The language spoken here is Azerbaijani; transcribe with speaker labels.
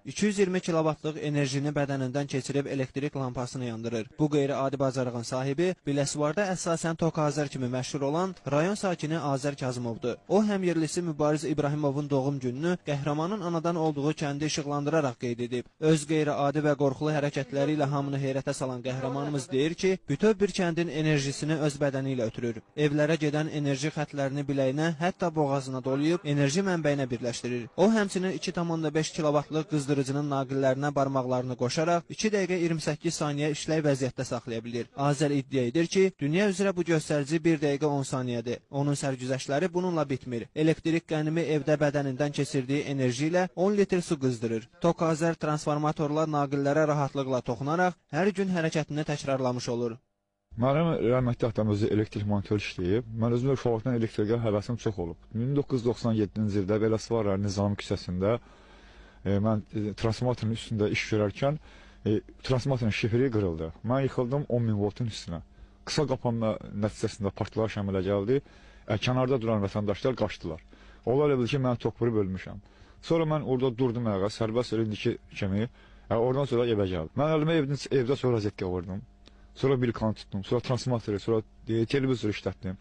Speaker 1: 220 kilovatlıq enerjini bədənindən keçirib elektrik lampasını yandırır. Bu qeyri-adi bacarığın sahibi Biləsuvarda əsasən Tok Azər kimi məşhur olan rayon sakini Azər Kazımovdur. O, həmyerlisi Mübariz İbrahimovun doğum gününü qəhrəmanın anadan olduğu kəndi işıqlandıraraq qeyd edib. Öz qeyri-adi və qorxulu hərəkətləri ilə hamını heyrətə salan qəhrəmanımız deyir ki, bütöv bir kəndin enerjisini öz bədəni ilə ötürür. Evlərə gedən enerji xətlərini biləyinə, hətta boğazına dolayıb enerji mənbəyinə birləşdirir. O, həmçinin 2,5 kilovatlıq qızdırıcının naqillərinə barmaqlarını qoşaraq 2 dəqiqə 28 saniyə işlək vəziyyətdə saxlaya bilir. Azər iddia edir ki, dünya üzrə bu göstərici 1 dəqiqə 10 saniyədir. Onun sərgüzəştləri bununla bitmir. Elektrik qənimi evdə bədənindən keçirdiyi enerji ilə 10 litr su qızdırır. Tok Azər transformatorlar naqillərə rahatlıqla toxunaraq hər gün hərəkətini təkrarlamış olur.
Speaker 2: Mənim rəhmətli atam özü elektrik monitör işləyib. Mən özümdə uşaqlıqdan elektrikə həvəsim çox olub. 1997-ci ildə Biləsuvar rayon Nizami küçəsində mən transformatorun üstündə iş görərkən transformatorun şifri qırıldı. Mən yıxıldım 10.000 voltun üstünə. Qısa qapanma nəticəsində partlayış əmələ gəldi. Kənarda duran vətəndaşlar qaçdılar. Onlar elə bildi ki, mən tok vurub ölmüşəm. Sonra mən orada durdum ayağa, sərbəst elindiki kimi. Oradan sonra evə gəldim. Mən əlimə evdə sonra rozetka vurdum. Sonra bir kan tutdum, sonra transformatoru, sonra televizor işlətdim.